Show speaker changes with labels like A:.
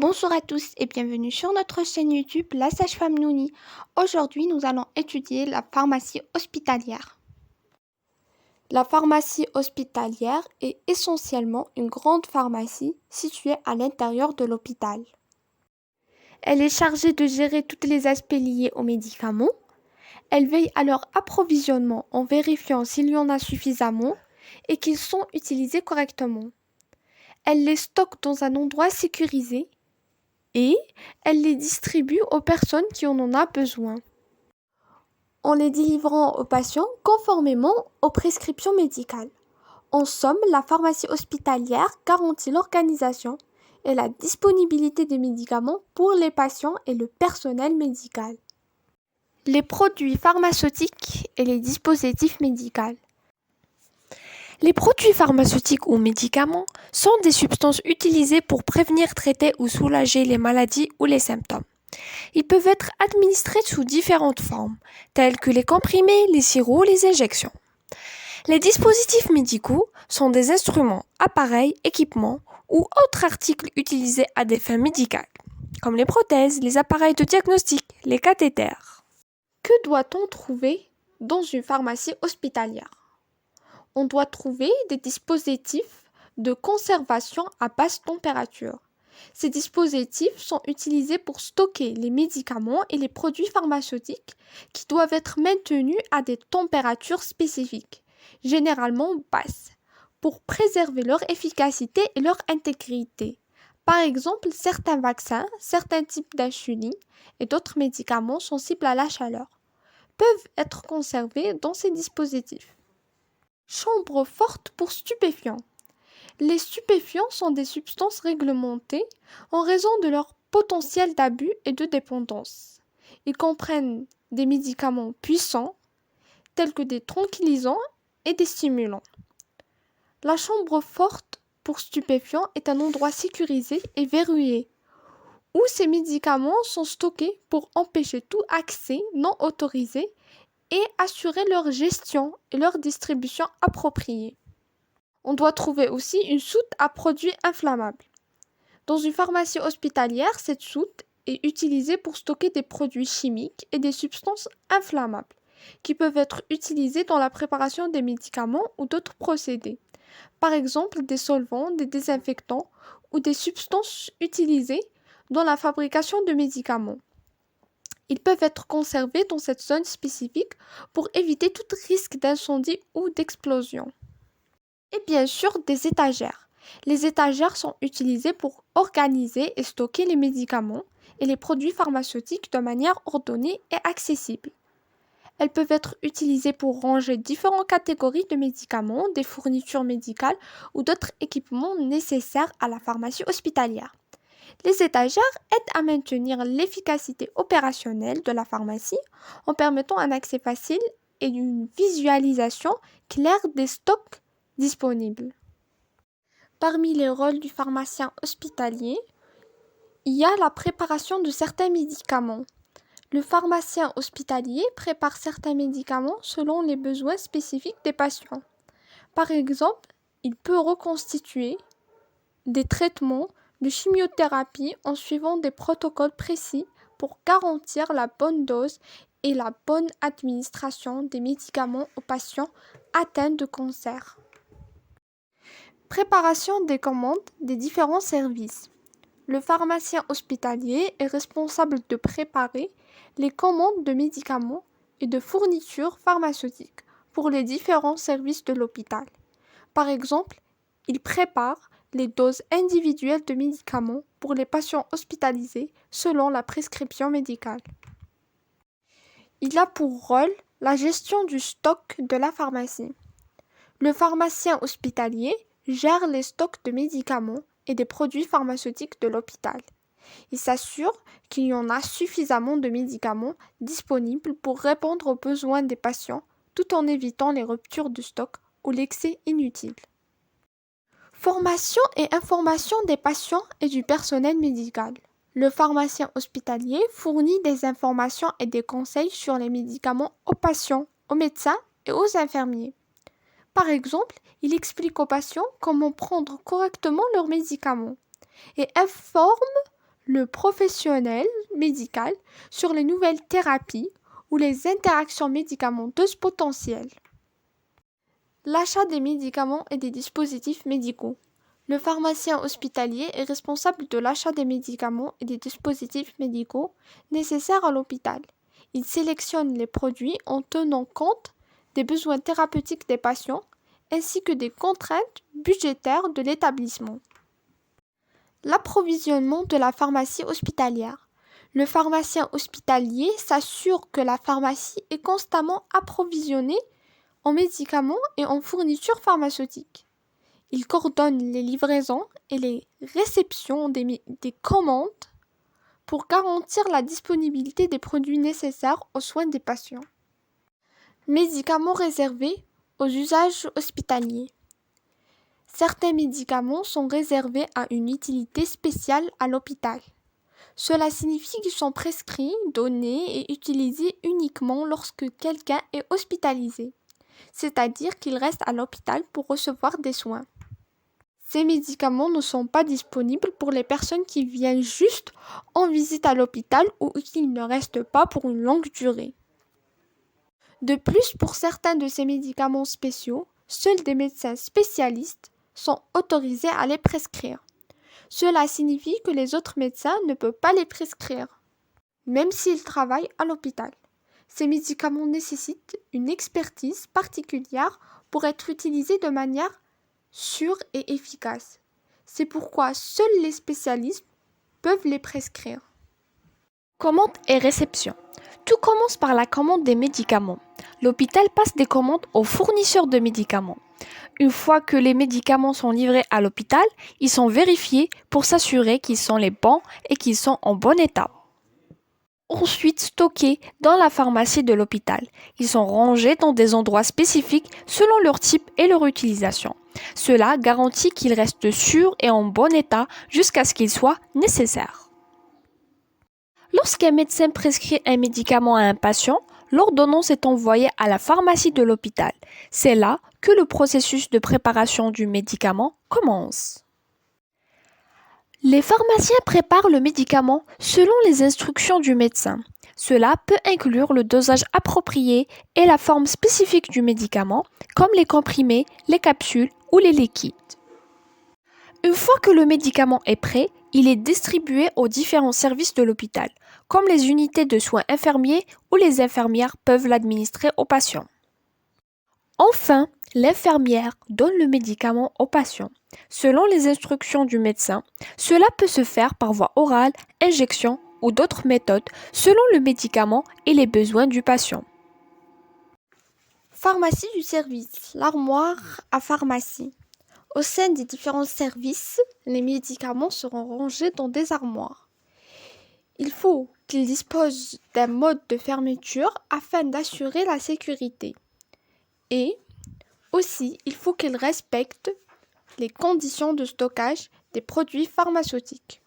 A: Bonjour à tous et bienvenue sur notre chaîne YouTube La Sage-Femme Nouni. Aujourd'hui, nous allons étudier la pharmacie hospitalière. La pharmacie hospitalière est essentiellement une grande pharmacie située à l'intérieur de l'hôpital. Elle est chargée de gérer tous les aspects liés aux médicaments. Elle veille à leur approvisionnement en vérifiant s'il y en a suffisamment et qu'ils sont utilisés correctement. Elle les stocke dans un endroit sécurisé et elle les distribue aux personnes qui en ont besoin, en les délivrant aux patients conformément aux prescriptions médicales. En somme, la pharmacie hospitalière garantit l'organisation et la disponibilité des médicaments pour les patients et le personnel médical. Les produits pharmaceutiques et les dispositifs médicaux. Les produits pharmaceutiques ou médicaments sont des substances utilisées pour prévenir, traiter ou soulager les maladies ou les symptômes. Ils peuvent être administrés sous différentes formes, telles que les comprimés, les sirops, les injections. Les dispositifs médicaux sont des instruments, appareils, équipements ou autres articles utilisés à des fins médicales, comme les prothèses, les appareils de diagnostic, les cathéters. Que doit-on trouver dans une pharmacie hospitalière ? On doit trouver des dispositifs de conservation à basse température. Ces dispositifs sont utilisés pour stocker les médicaments et les produits pharmaceutiques qui doivent être maintenus à des températures spécifiques, généralement basses, pour préserver leur efficacité et leur intégrité. Par exemple, certains vaccins, certains types d'insuline et d'autres médicaments sensibles à la chaleur peuvent être conservés dans ces dispositifs. Chambre forte pour stupéfiants. Les stupéfiants sont des substances réglementées en raison de leur potentiel d'abus et de dépendance. Ils comprennent des médicaments puissants tels que des tranquillisants et des stimulants. La chambre forte pour stupéfiants est un endroit sécurisé et verrouillé où ces médicaments sont stockés pour empêcher tout accès non autorisé et assurer leur gestion et leur distribution appropriée. On doit trouver aussi une soute à produits inflammables. Dans une pharmacie hospitalière, cette soute est utilisée pour stocker des produits chimiques et des substances inflammables qui peuvent être utilisés dans la préparation des médicaments ou d'autres procédés. Par exemple, des solvants, des désinfectants ou des substances utilisées dans la fabrication de médicaments. Ils peuvent être conservés dans cette zone spécifique pour éviter tout risque d'incendie ou d'explosion. Et bien sûr, des étagères. Les étagères sont utilisées pour organiser et stocker les médicaments et les produits pharmaceutiques de manière ordonnée et accessible. Elles peuvent être utilisées pour ranger différentes catégories de médicaments, des fournitures médicales ou d'autres équipements nécessaires à la pharmacie hospitalière. Les étagères aident à maintenir l'efficacité opérationnelle de la pharmacie en permettant un accès facile et une visualisation claire des stocks disponibles. Parmi les rôles du pharmacien hospitalier, il y a la préparation de certains médicaments. Le pharmacien hospitalier prépare certains médicaments selon les besoins spécifiques des patients. Par exemple, il peut reconstituer des traitements de chimiothérapie en suivant des protocoles précis pour garantir la bonne dose et la bonne administration des médicaments aux patients atteints de cancer. Préparation des commandes des différents services. Le pharmacien hospitalier est responsable de préparer les commandes de médicaments et de fournitures pharmaceutiques pour les différents services de l'hôpital. Par exemple, il prépare les doses individuelles de médicaments pour les patients hospitalisés selon la prescription médicale. Il a pour rôle la gestion du stock de la pharmacie. Le pharmacien hospitalier gère les stocks de médicaments et des produits pharmaceutiques de l'hôpital. Il s'assure qu'il y en a suffisamment de médicaments disponibles pour répondre aux besoins des patients tout en évitant les ruptures de stock ou l'excès inutile. Formation et information des patients et du personnel médical. Le pharmacien hospitalier fournit des informations et des conseils sur les médicaments aux patients, aux médecins et aux infirmiers. Par exemple, il explique aux patients comment prendre correctement leurs médicaments et informe le professionnel médical sur les nouvelles thérapies ou les interactions médicamenteuses potentielles. L'achat des médicaments et des dispositifs médicaux. Le pharmacien hospitalier est responsable de l'achat des médicaments et des dispositifs médicaux nécessaires à l'hôpital. Il sélectionne les produits en tenant compte des besoins thérapeutiques des patients ainsi que des contraintes budgétaires de l'établissement. L'approvisionnement de la pharmacie hospitalière. Le pharmacien hospitalier s'assure que la pharmacie est constamment approvisionnée en médicaments et en fournitures pharmaceutiques. Il coordonne les livraisons et les réceptions des commandes pour garantir la disponibilité des produits nécessaires aux soins des patients. Médicaments réservés aux usages hospitaliers. Certains médicaments sont réservés à une utilité spéciale à l'hôpital. Cela signifie qu'ils sont prescrits, donnés et utilisés uniquement lorsque quelqu'un est hospitalisé, c'est-à-dire qu'il reste à l'hôpital pour recevoir des soins. Ces médicaments ne sont pas disponibles pour les personnes qui viennent juste en visite à l'hôpital ou qui ne restent pas pour une longue durée. De plus, pour certains de ces médicaments spéciaux, seuls des médecins spécialistes sont autorisés à les prescrire. Cela signifie que les autres médecins ne peuvent pas les prescrire, même s'ils travaillent à l'hôpital. Ces médicaments nécessitent une expertise particulière pour être utilisés de manière sûre et efficace. C'est pourquoi seuls les spécialistes peuvent les prescrire. Commande et réception. Tout commence par la commande des médicaments. L'hôpital passe des commandes aux fournisseurs de médicaments. Une fois que les médicaments sont livrés à l'hôpital, ils sont vérifiés pour s'assurer qu'ils sont les bons et qu'ils sont en bon état. Ensuite stockés dans la pharmacie de l'hôpital. Ils sont rangés dans des endroits spécifiques selon leur type et leur utilisation. Cela garantit qu'ils restent sûrs et en bon état jusqu'à ce qu'ils soient nécessaires. Lorsqu'un médecin prescrit un médicament à un patient, l'ordonnance est envoyée à la pharmacie de l'hôpital. C'est là que le processus de préparation du médicament commence. Les pharmaciens préparent le médicament selon les instructions du médecin. Cela peut inclure le dosage approprié et la forme spécifique du médicament, comme les comprimés, les capsules ou les liquides. Une fois que le médicament est prêt, il est distribué aux différents services de l'hôpital, comme les unités de soins infirmiers où les infirmières peuvent l'administrer aux patients. Enfin, l'infirmière donne le médicament au patient. Selon les instructions du médecin, cela peut se faire par voie orale, injection ou d'autres méthodes selon le médicament et les besoins du patient. Pharmacie du service, l'armoire à pharmacie. Au sein des différents services, les médicaments seront rangés dans des armoires. Il faut qu'ils disposent d'un mode de fermeture afin d'assurer la sécurité. Et aussi, il faut qu'ils respectent les conditions de stockage des produits pharmaceutiques.